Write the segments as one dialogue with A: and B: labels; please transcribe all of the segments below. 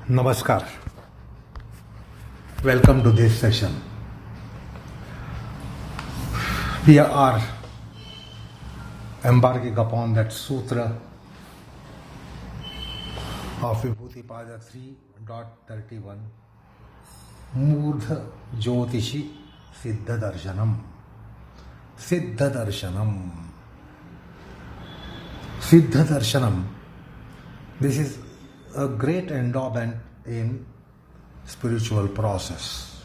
A: Namaskar. Welcome to this session. We are embarking upon that sutra of Vibhuti-pada 3.31 Murdha Jyotishi Siddhadarshanam. Siddhadarshanam. Siddhadarshanam. This is a great endowment in spiritual process.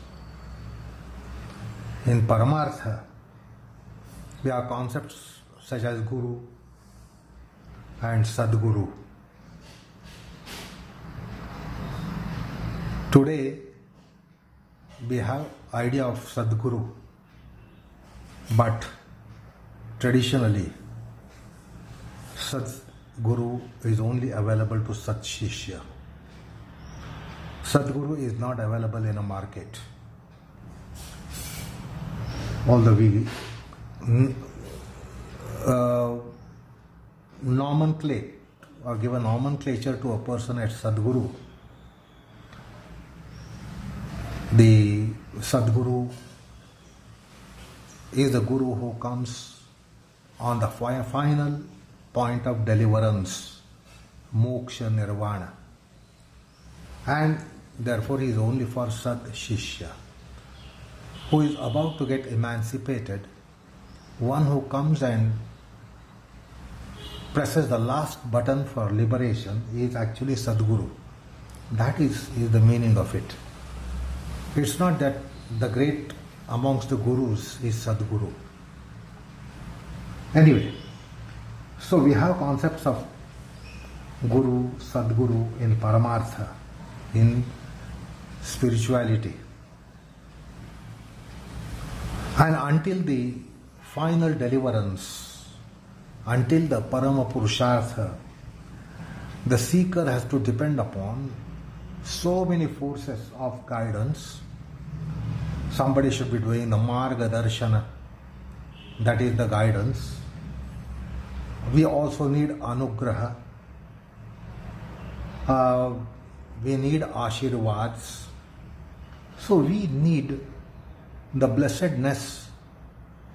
A: In Paramartha, there are concepts such as Guru and Sadguru. Today, we have idea of Sadguru, but traditionally, Sadguru is only available to sadshishya. Sadguru is not available in a market. Although we nomenclate or give a nomenclature to a person as Sadguru, the Sadguru is the Guru who comes on the final point of deliverance, moksha, nirvana, and therefore he is only for sadshishya, who is about to get emancipated. One who comes and presses the last button for liberation is actually Sadguru. That is the meaning of it. It's not that the great amongst the gurus is Sadguru. Anyway, so we have concepts of Guru, Sadguru in Paramartha, in spirituality. And until the final deliverance, until the Parama Purushartha, the seeker has to depend upon so many forces of guidance. Somebody should be doing the Marga Darshana, that is the guidance. We also need anugraha. We need ashirvads. So we need the blessedness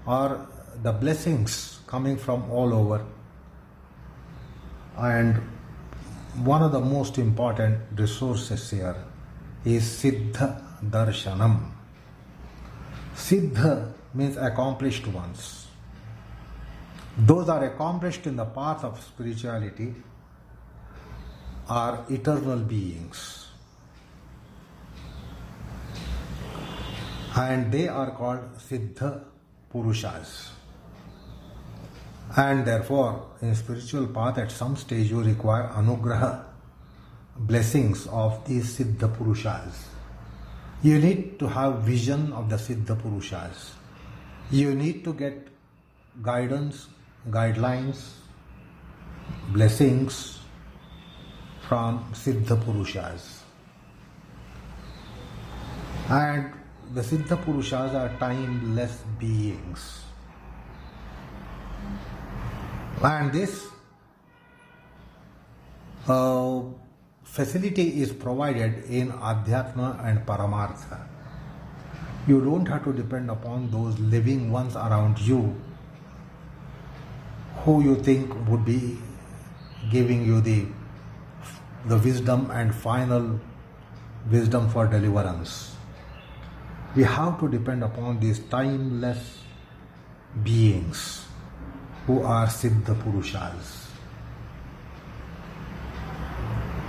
A: or the blessings coming from all over. And one of the most important resources here is Siddhadarshanam. Siddha means accomplished ones. Those are accomplished in the path of spirituality are eternal beings. And they are called Siddha Purushas. And therefore, in spiritual path, at some stage you require anugraha, blessings of these Siddha Purushas. You need to have vision of the Siddha Purushas. You need to get guidance, guidelines, blessings from Siddha Purushas. And the Siddha Purushas are timeless beings. And this facility is provided in Adhyatma and Paramartha. You don't have to depend upon those living ones around you who you think would be giving you the wisdom and final wisdom for deliverance. We have to depend upon these timeless beings who are Siddha Purushas.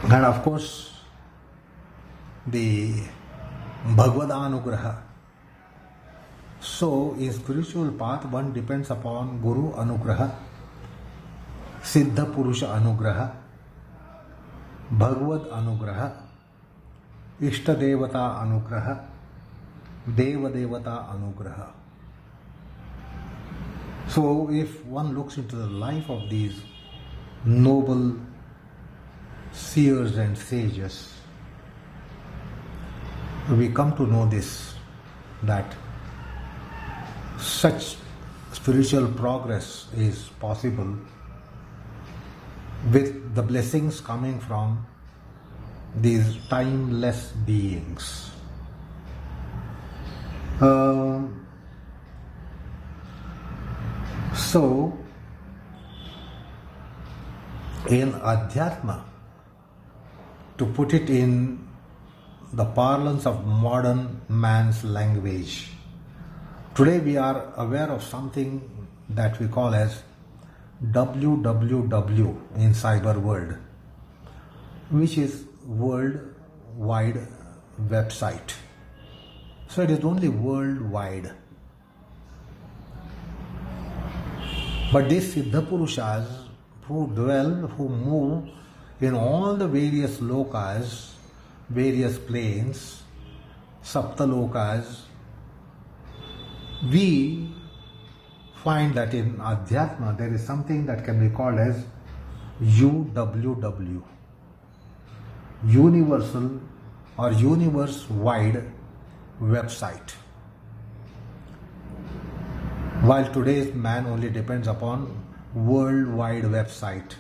A: And of course, the Bhagavad Anugraha. So, in spiritual path, one depends upon Guru Anugraha, Siddha Purusha Anugraha, Bhagavad Anugraha, Ishta Devata Anugraha, Deva Devata Anugraha. So, if one looks into the life of these noble seers and sages, we come to know this, that such spiritual progress is possible with the blessings coming from these timeless beings. So, in Adhyatma, to put it in the parlance of modern man's language, today we are aware of something that we call as WWW in cyber world, which is World Wide Website. So it is only worldwide. But these Siddha Purushas who dwell, who move in all the various lokas, various planes, saptalokas, we find that in Adhyatma there is something that can be called as UWW, Universal or Universe-wide Website. While today's man only depends upon worldwide website,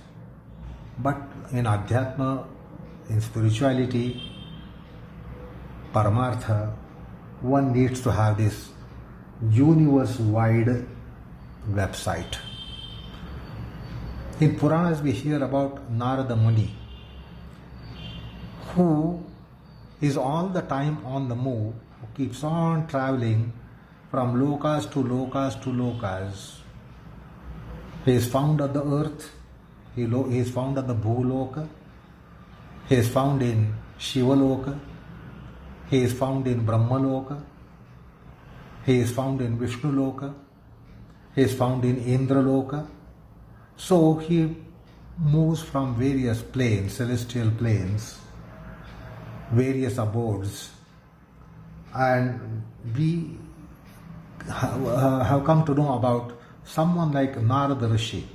A: but in Adhyatma, in spirituality, Paramartha, one needs to have this universe-wide website. In Puranas we hear about Naradmuni, who is all the time on the move, who keeps on traveling from lokas to lokas to lokas. He is found on the earth, he is found on the Bhuloka, he is found in Shivaloka, he is found in Brahmaloka, he is found in Vishnuluoka, he is found in Indraloka. So he moves from various planes, celestial planes, various abodes, and we have come to know about someone like Narada Rishi,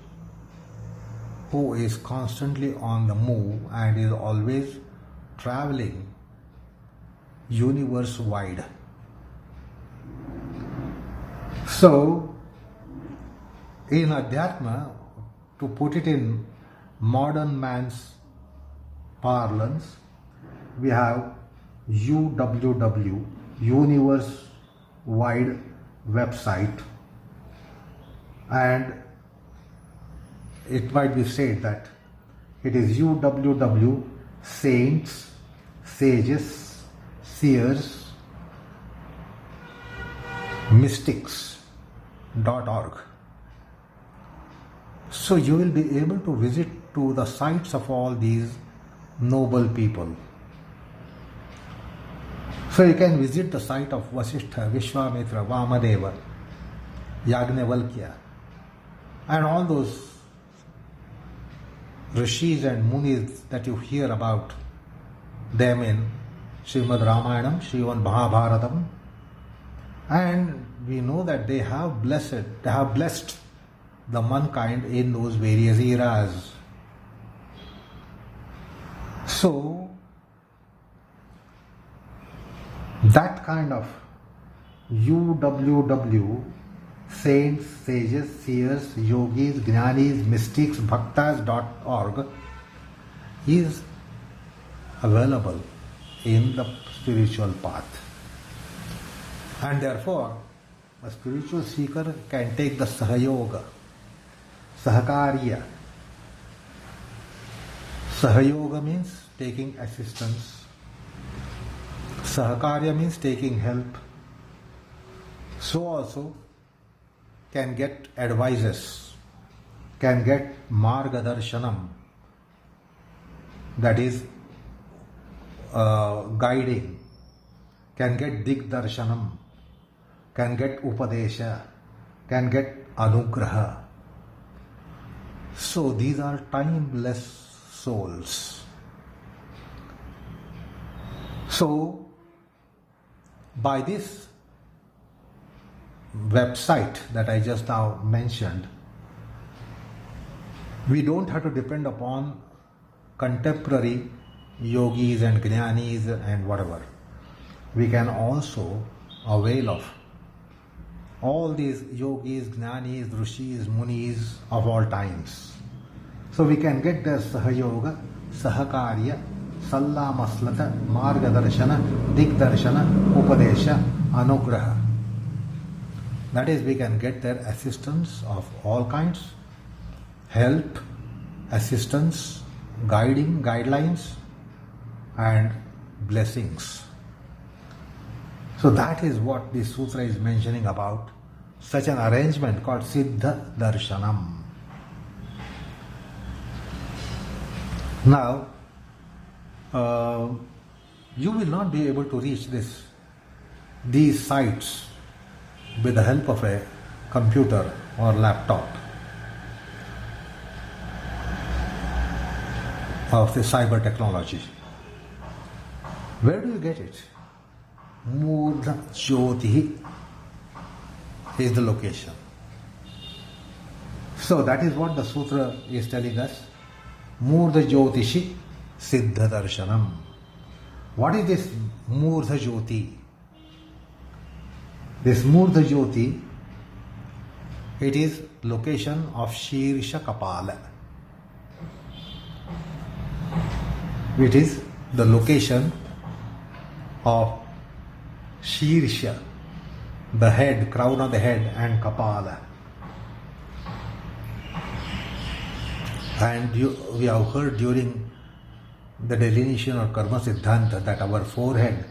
A: who is constantly on the move and is always traveling universe-wide. So, in Adhyatma, to put it in modern man's parlance, we have UWW, Universe-wide Website, and it might be said that it is UWW saints, sages, seers, mystics.org. So you will be able to visit to the sites of all these noble people. So you can visit the site of Vasishtha, Vishwamitra, Vamadeva, Yagnavalkya, and all those Rishis and Munis that you hear about them in Srimad Ramayana, Srimad Mahabharata, and we know that they have blessed the mankind in those various eras. So that kind of UWW, saints, sages, seers, yogis, jnanis, mystics, bhaktas.org is available in the spiritual path. And therefore, a spiritual seeker can take the Sahayoga, Sahkariya. Sahayoga means taking assistance. Sahkariya means taking help. So also can get advices, can get Darshanam, that is guiding, can get Darshanam, can get Upadesha, can get anugraha. So these are timeless souls. So by this website that I just now mentioned, we don't have to depend upon contemporary yogis and jnanis and whatever. We can also avail of all these yogis, jnanis, rishis, munis of all times. So we can get their Sahayoga, Sahkariya, Sallamaslata, Margadarshana, Digdarshana, Upadesha, Anugraha. That is, we can get their assistance of all kinds, help, assistance, guiding, guidelines, and blessings. So that is what this sutra is mentioning about such an arrangement called Siddhadarshanam. Now, you will not be able to reach these sites with the help of a computer or laptop of the cyber technology. Where do you get it? Murdha Jyoti is the location. So that is what the sutra is telling us. Murdha Jyotishi Siddhadarshanam. What is this Murdha Jyoti? This Murdha Jyoti, it is location of Shirsha Kapala. It is the location of Shirsha, the head, crown of the head, and Kapala. And we have heard during the delineation of Karma Siddhanta that our forehead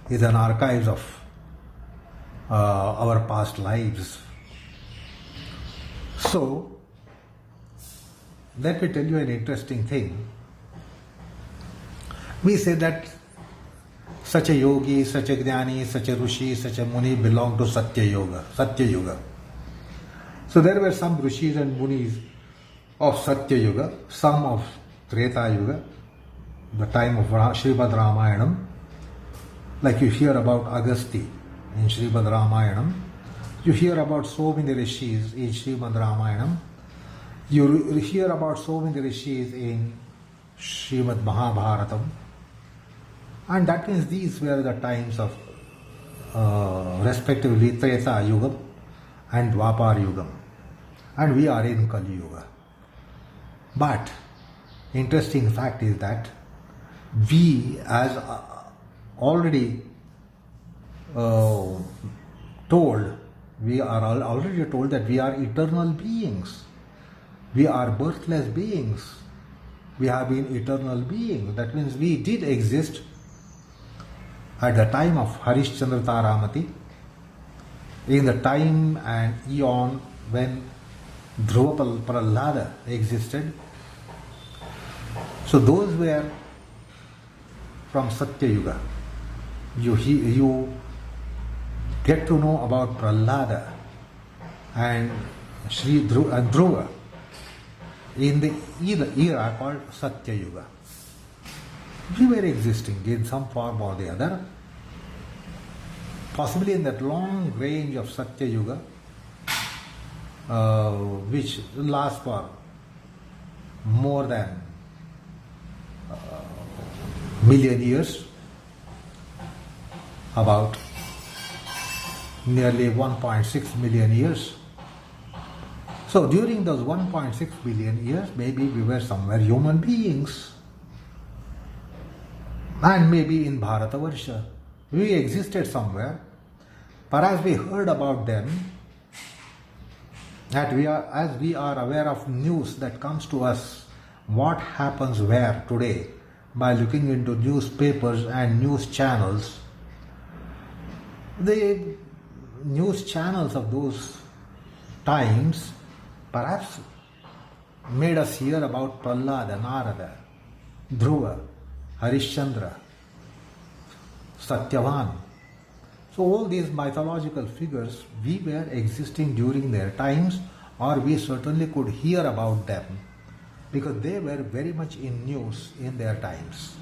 A: is an archive of our past lives. So, let me tell you an interesting thing. We say that such a yogi, such a jnani, such a Rishi, such a Muni belong to Satyayuga. So there were some Rishis and Munis of Satyayuga, some of Tretayuga, the time of Shrimada Ramayana, like you hear about Agasti in Shrimada Ramayana, you hear about so many Rishis in Shrimada Ramayana, you hear about so many Rishis in Shrimad Mahabharata. And that means these were the times of respectively Tretayuga and Dwapar and we are in Kali Yuga. But interesting fact is that we, as already told, we are already told that we are eternal beings. We are birthless beings. We have been eternal beings. That means we did exist at the time of Harishchandra Taramati, in the time and eon when Dhruv Prahlada existed. So those were from Satyayuga. You get to know about Prahlada and Dhruva in the era called Satyayuga. We were existing in some form or the other, possibly in that long range of Satyayuga, which lasts for more than million years, about nearly 1.6 million years. So during those 1.6 billion years, maybe we were somewhere human beings. And maybe in Bharatavarsha, we existed somewhere. Perhaps we heard about them, that as we are aware of news that comes to us, what happens where today, by looking into newspapers and news channels. The news channels of those times perhaps made us hear about Prahlada, Narada, Dhruva, Harishchandra, Satyavan. So all these mythological figures, we were existing during their times, or we certainly could hear about them, because they were very much in news in their times.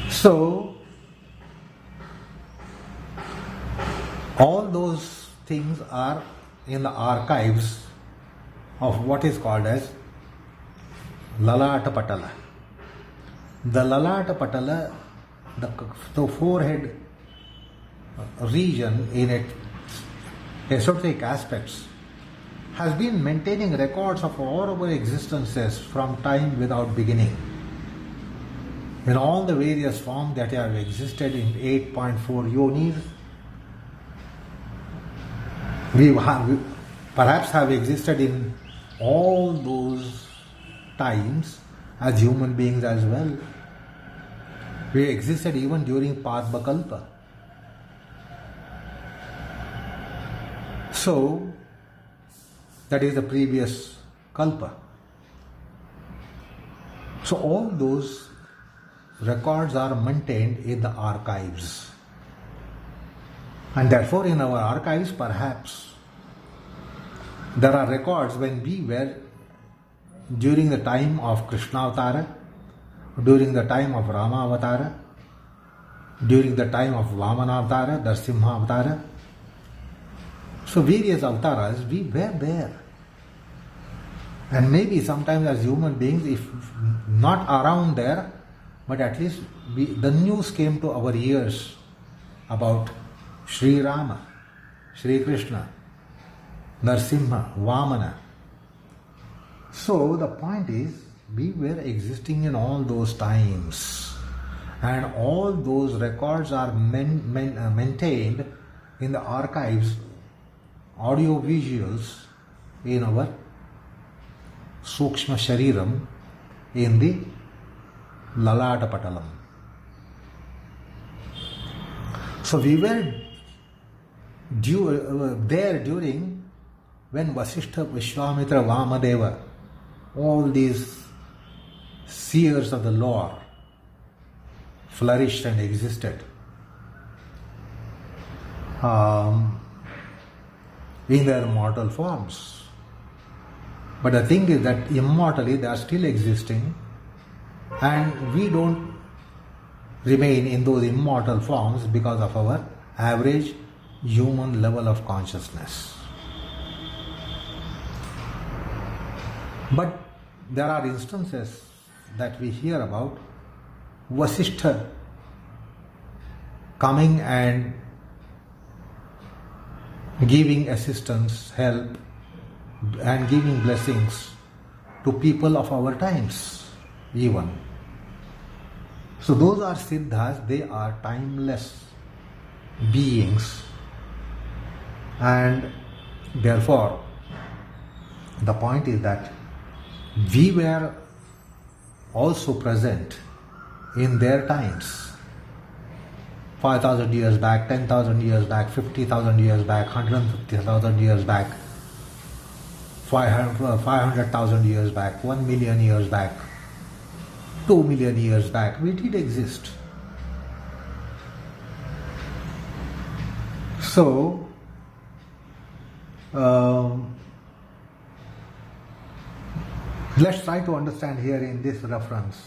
A: So all those things are in the archives of what is called as Lalatapatala. The Lalatapatala, the forehead region in its esoteric aspects, has been maintaining records of all our existences from time without beginning. In all the various forms that have existed in 8.4 yonis, we perhaps have existed in all those times as human beings as well. We existed even during Padmakalpa. So, that is the previous kalpa. So all those records are maintained in the archives. And therefore in our archives perhaps there are records when we were during the time of Krishna Avatara, during the time of Rama Avatara, during the time of Vamana Avatara, Narasimha Avatara. So various avatars, we were there. And maybe sometimes as human beings, if not around there, but at least the news came to our ears about Sri Rama, Sri Krishna, Narasimha, Vamana. So the point is, we were existing in all those times. And all those records are maintained in the archives, audio visuals in our Sukshma Shariram, in the Lalatapatala. So we were there during when Vasishtha, Vishwamitra, Vamadeva, all these seers of the lore flourished and existed in their mortal forms. But the thing is that immortally they are still existing, and we don't remain in those immortal forms because of our average human level of consciousness. But there are instances that we hear about Vasishtha coming and giving assistance, help, and giving blessings to people of our times even. So those are Siddhas, they are timeless beings, and therefore the point is that we were also present in their times. 5,000 years back, 10,000 years back, 50,000 years back, 150,000 years back, 500,000 years back, 1 million years back, 2 million years back, we did exist. So, let's try to understand here in this reference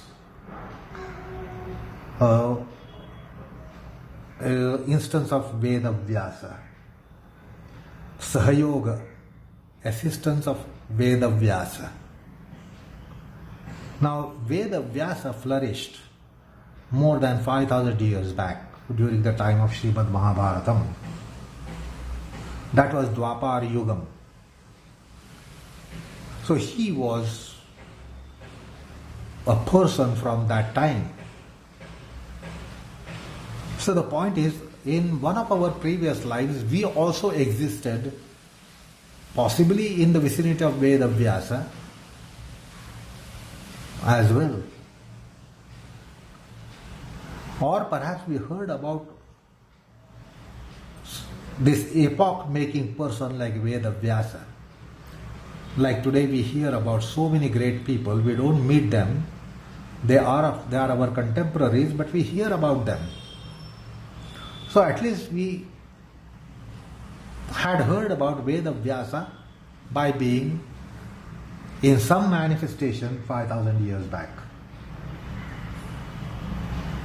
A: instance of Veda Vyasa, Sahayoga, assistance of Veda Vyasa. Now, Veda Vyasa flourished more than 5,000 years back during the time of Srimad Mahabharatam. That was Dwapar Yugam. So he was a person from that time. So the point is, in one of our previous lives, we also existed, possibly in the vicinity of Veda Vyasa as well. Or perhaps we heard about this epoch-making person like Veda Vyasa. Like today we hear about so many great people, we don't meet them, they are our contemporaries, but we hear about them. So at least we had heard about Veda Vyasa by being in some manifestation 5,000 years back.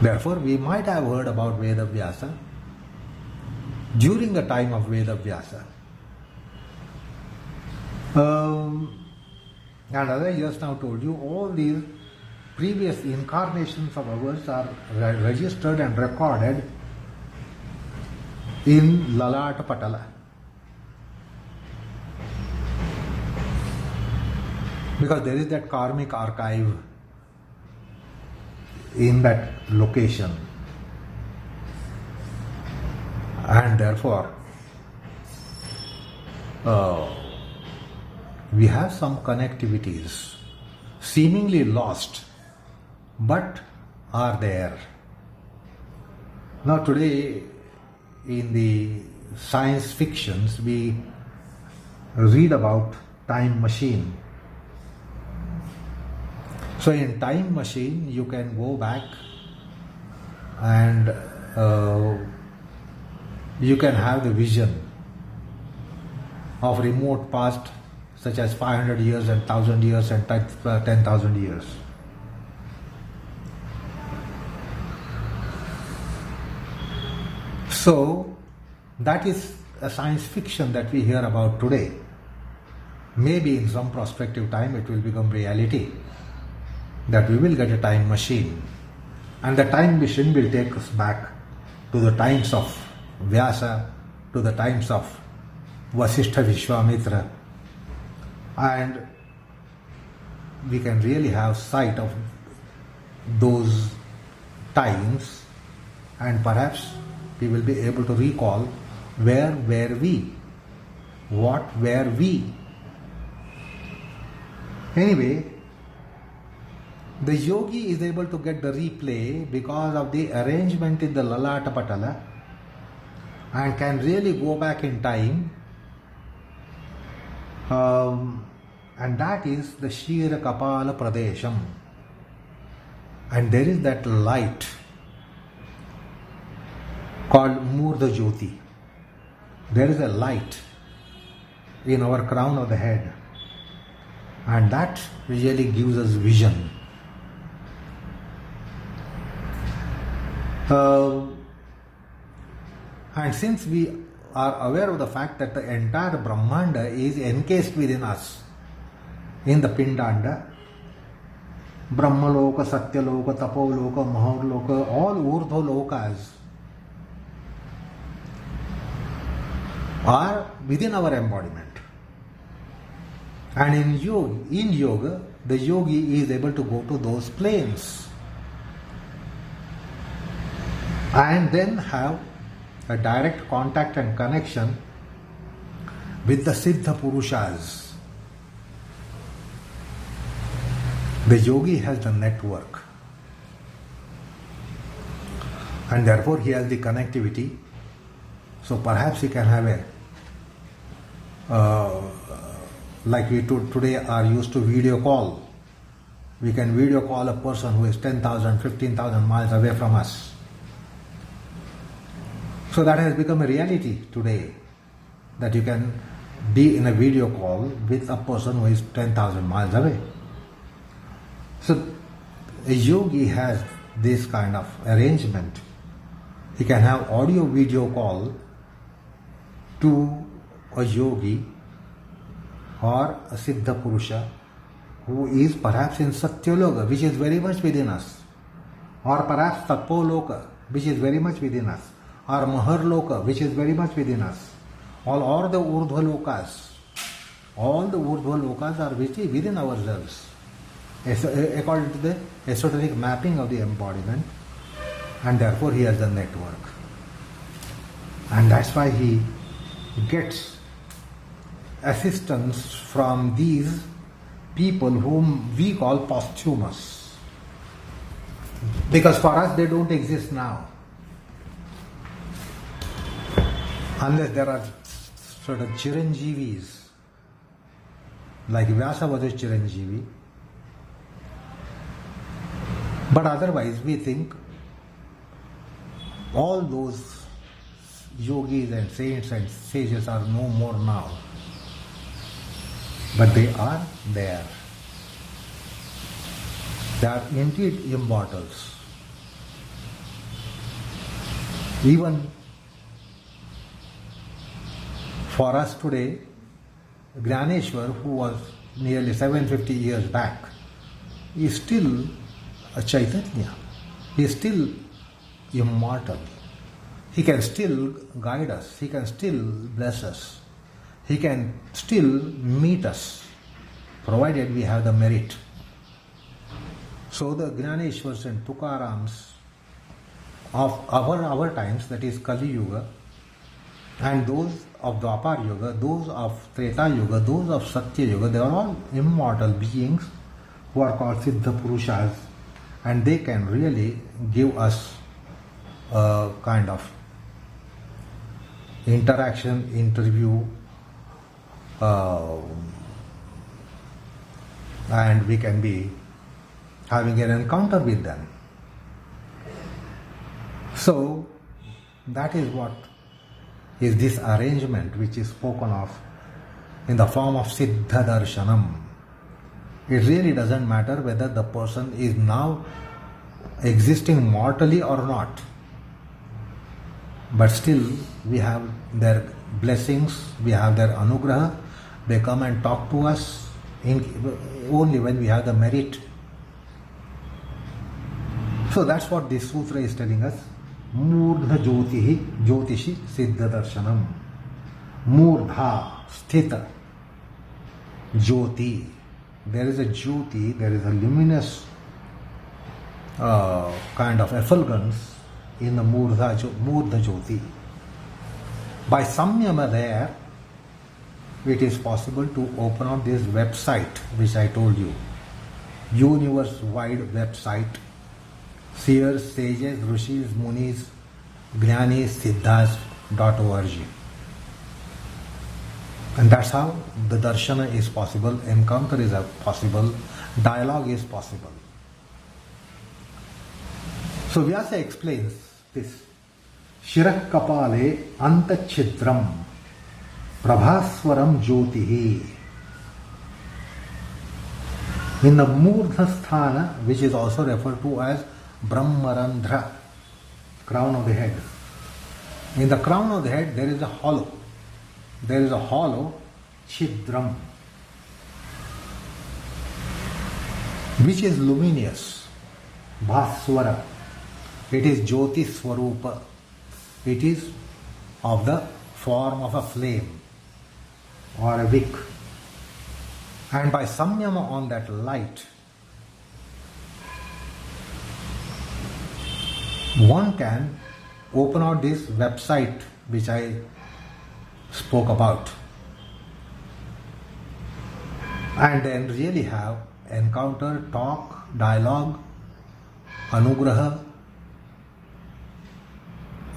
A: Therefore, we might have heard about Veda Vyasa during the time of Veda Vyasa. And as I just now told you, all these previous incarnations of ours are registered and recorded in Lalatapatala. Because there is that karmic archive in that location, and therefore we have some connectivities seemingly lost but are there. Now today in the science fictions we read about time machine. So in time machine you can go back and you can have the vision of remote past such as 500 years and 1000 years and 10,000 years. So that is a science fiction that we hear about today. Maybe in some prospective time it will become reality, that we will get a time machine, and the time machine will take us back to the times of Vyasa, to the times of Vasishtha Vishwamitra, and we can really have sight of those times, and perhaps we will be able to recall where were we, what were we. Anyway, the yogi is able to get the replay because of the arrangement in the Lalatapatala, and can really go back in time, and that is the Shira Kapala Pradesham. And there is that light called Murdha Jyoti. There is a light in our crown of the head, and that really gives us vision. And since we are aware of the fact that the entire Brahmanda is encased within us in the Pindanda, Brahmaloka, Satyaloka, Tapoloka, Mahabharata, all Urdhva lokas are within our embodiment. And in yoga, the yogi is able to go to those planes and then have a direct contact and connection with the Siddha Purushas. The yogi has the network, and therefore he has the connectivity. So perhaps he can have a like we today are used to video call. We can video call a person who is 10,000, 15,000 miles away from us. So that has become a reality today, that you can be in a video call with a person who is 10,000 miles away. So a yogi has this kind of arrangement. He can have audio video call to a yogi or a Siddha Purusha who is perhaps in Satyayuga, which is very much within us, or perhaps Loka, which is very much within us, or Loka, which is very much within us, or the Urdhva lokas. All the Urdhva lokas are within ourselves, according to the esoteric mapping of the embodiment, and therefore he has a network. And that's why he gets assistance from these people whom we call posthumous, because for us they don't exist now, unless there are sort of Chiranjeevis, like Vyasa was a Chiranjeevi. But otherwise we think all those yogis and saints and sages are no more now. But they are there. They are indeed immortals. Even for us today, Gyaneshwar, who was nearly 750 years back, is still a Chaitanya. He is still immortal. He can still guide us. He can still bless us. He can still meet us provided we have the merit. So the Jnaneshwars and Tukarams of our times, that is Kali Yuga, and those of Dwapar Yuga, those of Tretayuga, those of Satyayuga, they are all immortal beings who are called Siddha Purushas, and they can really give us a kind of interaction, interview, and we can be having an encounter with them. So that is what is this arrangement which is spoken of in the form of Siddhadarshanam. It really doesn't matter whether the person is now existing mortally or not, but still we have their blessings, we have their anugraha. They come and talk to us only when we have the merit. So that's what this sutra is telling us. Murdha jyotishi siddhadarshanam. Murdha sthita jyoti. There is a jyoti, there is a luminous kind of effulgence in the murdha jyoti. By samyama there, it is possible to open up this website which I told you. Universe-wide website. Seers, sages, rishis, munis, jnanis, siddhas.org. And that's how the darshana is possible, encounter is possible, dialogue is possible. So Vyasa explains this. Shirak kapale antachidram prabhaswaram jyotihi. In the murdha sthana, which is also referred to as Brahmarandhra, crown of the head. In the crown of the head there is a hollow. There is a hollow, chidram, which is luminous, bhaswara. It is jyoti swarupa. It is of the form of a flame or a wick. And by samyama on that light, one can open out this website which I spoke about, and then really have encounter, talk, dialogue, anugraha,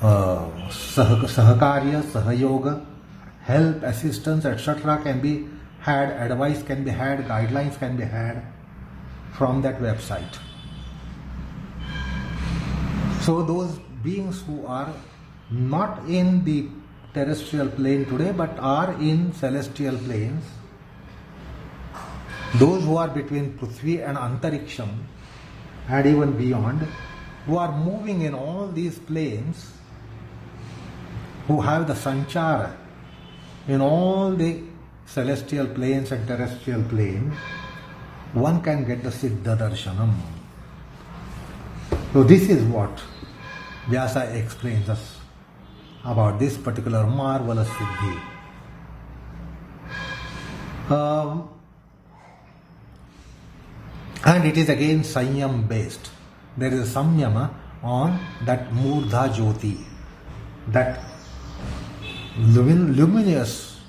A: Sahkariya, Sahayoga, help, assistance, etc. can be had, advice can be had, guidelines can be had from that website. So those beings who are not in the terrestrial plane today but are in celestial planes, those who are between Prithvi and Antariksham and even beyond, who are moving in all these planes, who have the sanchara in all the celestial planes and terrestrial plane, one can get the Siddhadarshanam. So this is what Vyasa explains us about this particular marvelous Siddhi. And it is again Sanyam based. There is a Samyama on that Murdha Jyoti, that luminous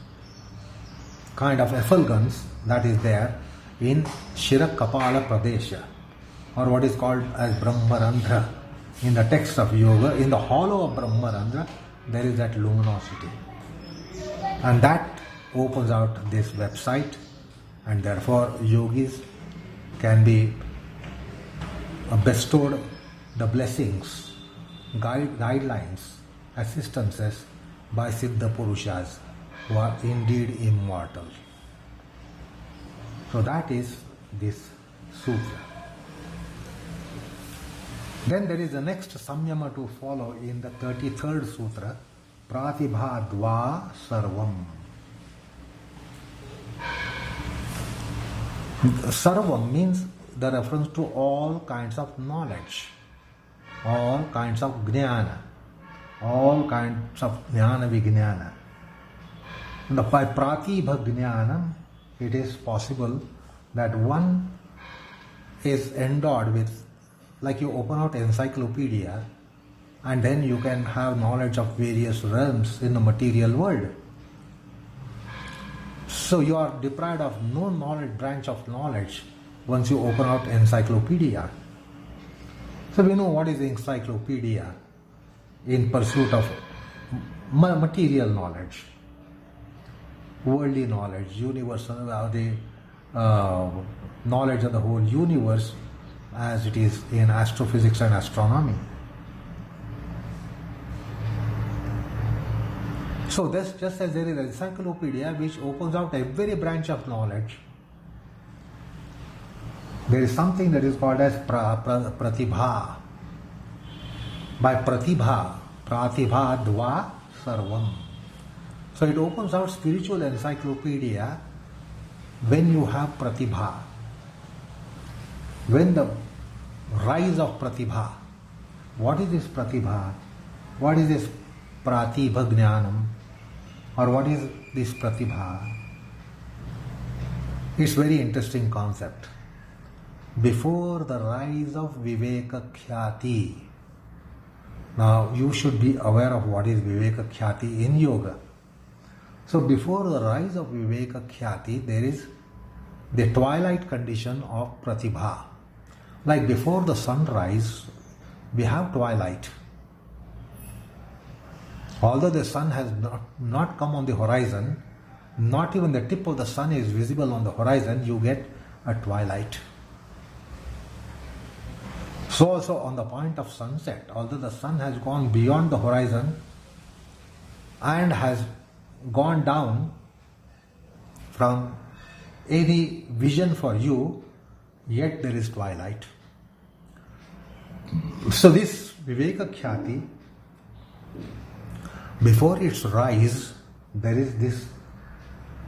A: kind of effulgence that is there in Shirak Kapala Pradesha, or what is called as Brahmarandhra. In the text of yoga, in the hollow of Brahmarandhra, there is that luminosity. And that opens out this website, and therefore yogis can be bestowed the blessings, guidelines, assistances by Siddha Purushas who are indeed immortal. So that is this sutra. Then there is the next samyama to follow in the 33rd sutra, Pratibha Dva Sarvam. Sarvam means the reference to all kinds of knowledge, all kinds of jnana, all kinds of jnana vijnana. By Pratibha Jnanam, it is possible that one is endowed with, like you open out encyclopedia and then you can have knowledge of various realms in the material world. So you are deprived of no knowledge, branch of knowledge once you open out encyclopedia. So we know what is encyclopedia in pursuit of material knowledge, worldly knowledge, universal, the knowledge of the whole universe as it is in astrophysics and astronomy. So that's just as there is an encyclopedia which opens out every branch of knowledge, there is something that is called as Pratibha. By Pratibha, Pratibha Dva Sarvam. So it opens out spiritual encyclopedia when you have Pratibha. When the rise of Pratibha. What is this Pratibha? What is this Pratibha Jnanam? Or what is this Pratibha? It's very interesting concept. Before the rise of Viveka Khyati. Now you should be aware of what is Viveka Khyati in yoga. So before the rise of Viveka Khyati, there is the twilight condition of Pratibha. Like before the sunrise, we have twilight. Although the sun has not come on the horizon, not even the tip of the sun is visible on the horizon, you get a twilight. So also on the point of sunset, although the sun has gone beyond the horizon and has gone down from any vision for you, yet there is twilight. So this Viveka Khyati, before its rise, there is this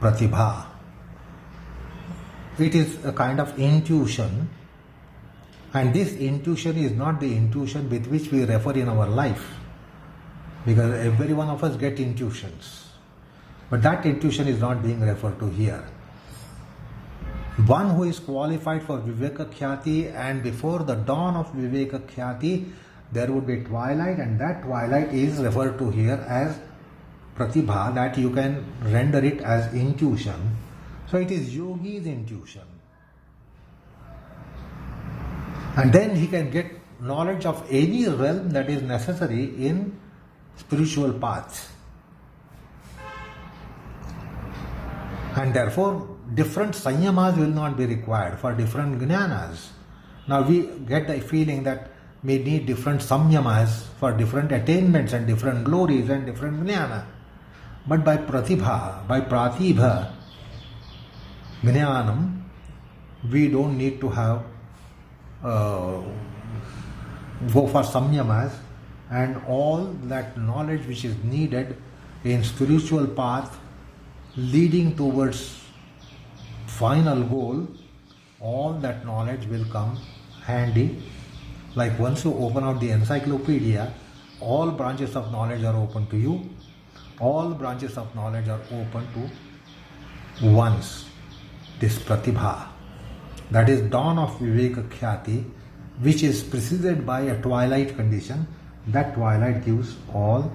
A: Pratibha. It is a kind of intuition, and this intuition is not the intuition with which we refer in our life, because every one of us get intuitions, but that intuition is not being referred to here. One who is qualified for Viveka Khyati, and before the dawn of Viveka Khyati there would be twilight, and that twilight is referred to here as Pratibha, that you can render it as intuition. So it is yogi's intuition. And then he can get knowledge of any realm that is necessary in spiritual paths. And therefore, different sanyamas will not be required for different jnanas. Now we get the feeling that we need different samyamas for different attainments and different glories and different jnana. But by Pratibha, by Pratibha Jnanam, we don't need to have go for samyamas, and all that knowledge which is needed in spiritual path leading towards final goal, all that knowledge will come handy. Like once you open out the encyclopedia, all branches of knowledge are open to you. All branches of knowledge are open to once. This Pratibha, that is dawn of Viveka Khyati, which is preceded by a twilight condition. That twilight gives all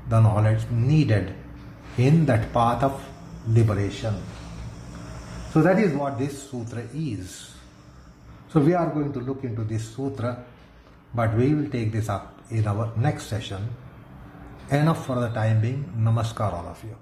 A: the knowledge needed in that path of liberation. So that is what this sutra is. So we are going to look into this sutra, but we will take this up in our next session. Enough for the time being. Namaskar all of you.